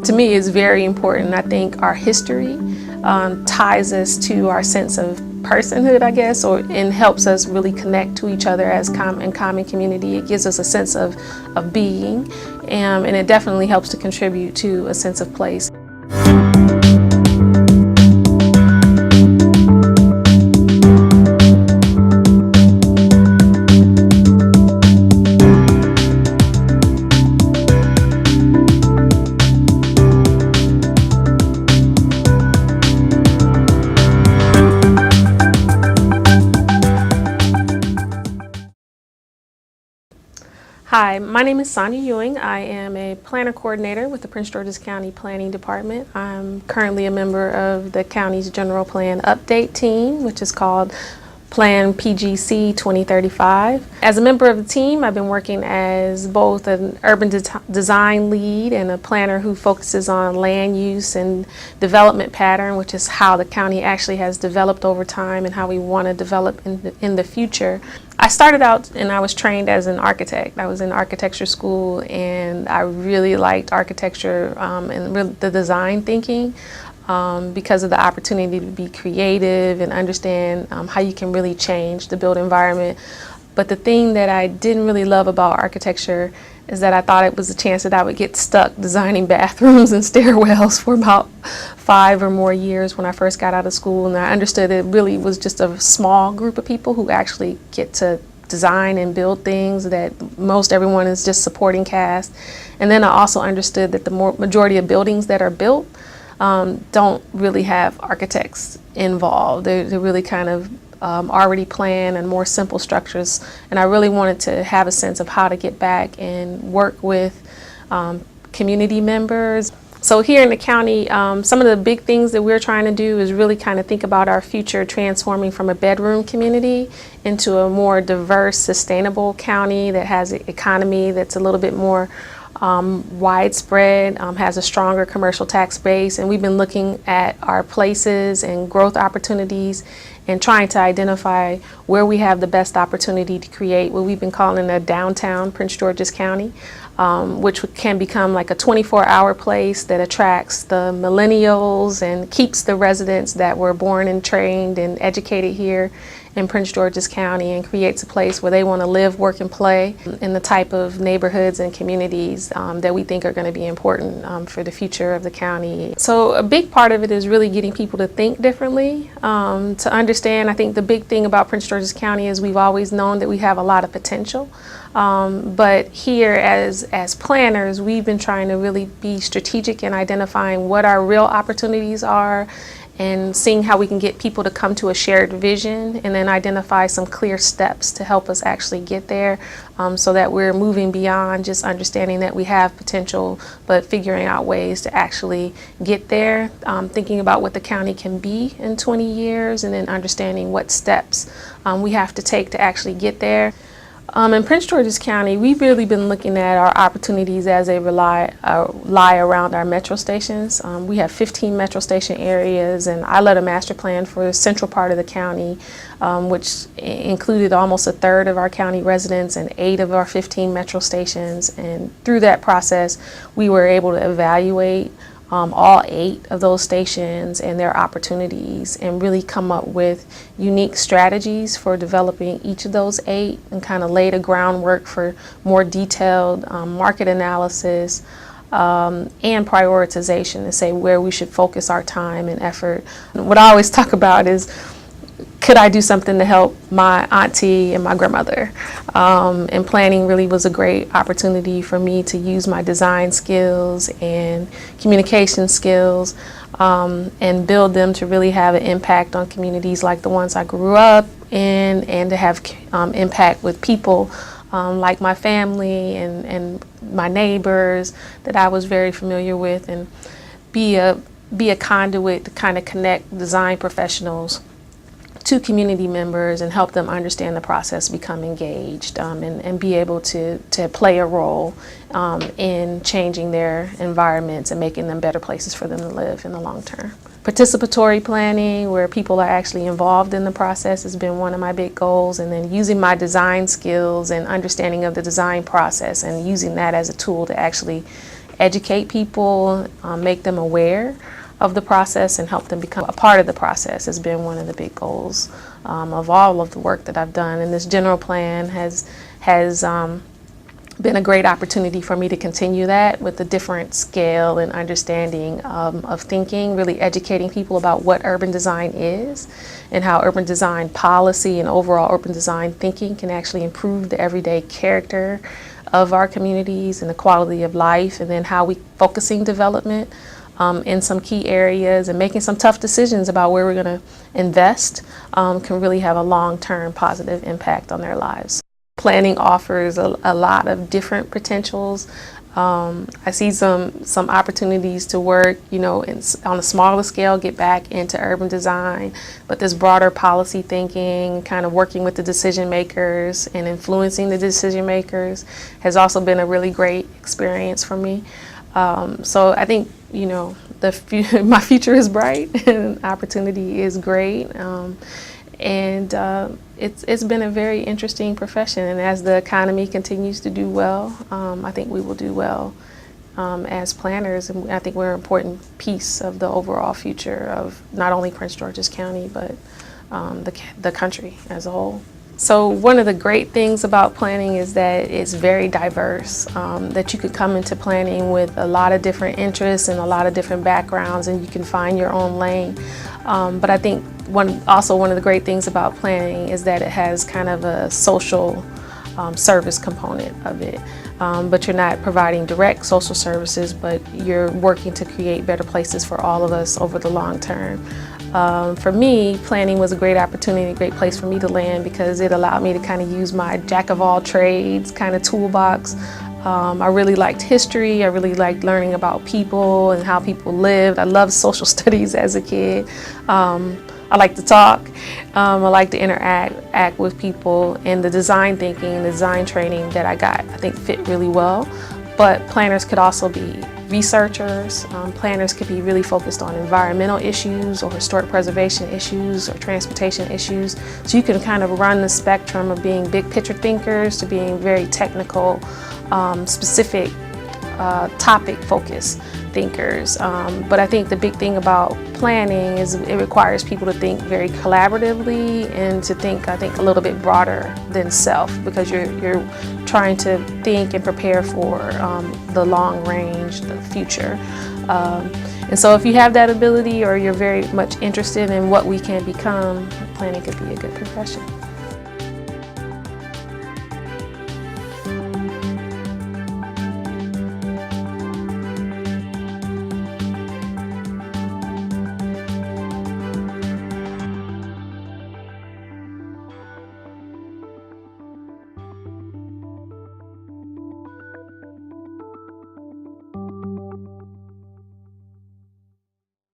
To me, it's very important. I think our history ties us to our sense of personhood, I guess, and helps us really connect to each other as in common community. It gives us a sense of being, and it definitely helps to contribute to a sense of place. Hi, my name is Sonia Ewing. I am a planner coordinator with the Prince George's County Planning Department. I'm currently a member of the county's general plan update team, which is called Plan PGC 2035. As a member of the team, I've been working as both an urban design lead and a planner who focuses on land use and development pattern, which is how the county actually has developed over time and how we want to develop in the future. I started out and I was trained as an architect. I was in architecture school and I really liked architecture and the design thinking. Because of the opportunity to be creative and understand how you can really change the built environment. But the thing that I didn't really love about architecture is that I thought it was a chance that I would get stuck designing bathrooms and stairwells for about 5 or more years when I first got out of school. And I understood it really was just a small group of people who actually get to design and build things, that most everyone is just supporting cast. And then I also understood that the majority of buildings that are built don't really have architects involved. They're really kind of already planned and more simple structures. And I really wanted to have a sense of how to get back and work with community members. So here in the county, some of the big things that we're trying to do is really kind of think about our future transforming from a bedroom community into a more diverse, sustainable county that has an economy that's a little bit more widespread, has a stronger commercial tax base, and we've been looking at our places and growth opportunities and trying to identify where we have the best opportunity to create what we've been calling a downtown Prince George's County, which can become like a 24-hour place that attracts the millennials and keeps the residents that were born and trained and educated here in Prince George's County, and creates a place where they want to live, work, and play in the type of neighborhoods and communities that we think are going to be important for the future of the county. So a big part of it is really getting people to think differently, to understand. I think the big thing about Prince George's County is we've always known that we have a lot of potential, but here as planners, we've been trying to really be strategic in identifying what our real opportunities are and seeing how we can get people to come to a shared vision and then identify some clear steps to help us actually get there, so that we're moving beyond just understanding that we have potential, but figuring out ways to actually get there, thinking about what the county can be in 20 years and then understanding what steps we have to take to actually get there. In Prince George's County, we've really been looking at our opportunities as they lie around our metro stations. We have 15 metro station areas, and I led a master plan for the central part of the county, which included almost a third of our county residents and 8 of our 15 metro stations. And through that process, we were able to evaluate all 8 of those stations and their opportunities and really come up with unique strategies for developing each of those 8 and kind of lay the groundwork for more detailed market analysis and prioritization to say where we should focus our time and effort. What I always talk about is, could I do something to help my auntie and my grandmother? And planning really was a great opportunity for me to use my design skills and communication skills and build them to really have an impact on communities like the ones I grew up in, and to have impact with people like my family and my neighbors that I was very familiar with, and be a conduit to kind of connect design professionals to community members and help them understand the process, become engaged, and be able to play a role in changing their environments and making them better places for them to live in the long term. Participatory planning, where people are actually involved in the process, has been one of my big goals, and then using my design skills and understanding of the design process and using that as a tool to actually educate people, make them aware of the process, and help them become a part of the process has been one of the big goals of all of the work that I've done. And this general plan has been a great opportunity for me to continue that with a different scale and understanding of thinking, really educating people about what urban design is and how urban design policy and overall urban design thinking can actually improve the everyday character of our communities and the quality of life, and then how we focusing development in some key areas and making some tough decisions about where we're going to invest can really have a long-term positive impact on their lives. Planning offers a lot of different potentials. I see some opportunities to work, on a smaller scale, get back into urban design, but this broader policy thinking, kind of working with the decision makers and influencing the decision makers has also been a really great experience for me. So I think, my future is bright and opportunity is great. It's been a very interesting profession, and as the economy continues to do well, I think we will do well as planners, and I think we're an important piece of the overall future of not only Prince George's County, but the country as a whole. So one of the great things about planning is that it's very diverse, that you could come into planning with a lot of different interests and a lot of different backgrounds, and you can find your own lane. But I think one of the great things about planning is that it has kind of a social service component of it. But you're not providing direct social services, but you're working to create better places for all of us over the long term. For me, planning was a great opportunity, a great place for me to land, because it allowed me to kind of use my jack of all trades kind of toolbox. I really liked history. I really liked learning about people and how people lived. I loved social studies as a kid. I like to talk. I like to interact with people, and the design thinking, the design training that I got, I think fit really well. But planners could also be researchers. Planners could be really focused on environmental issues or historic preservation issues or transportation issues. So you can kind of run the spectrum of being big picture thinkers to being very technical, specific topic focused thinkers. But I think the big thing about planning is it requires people to think very collaboratively and to think, I think, a little bit broader than self, because you're trying to think and prepare for the long range, the future. And so if you have that ability, or you're very much interested in what we can become, planning could be a good profession.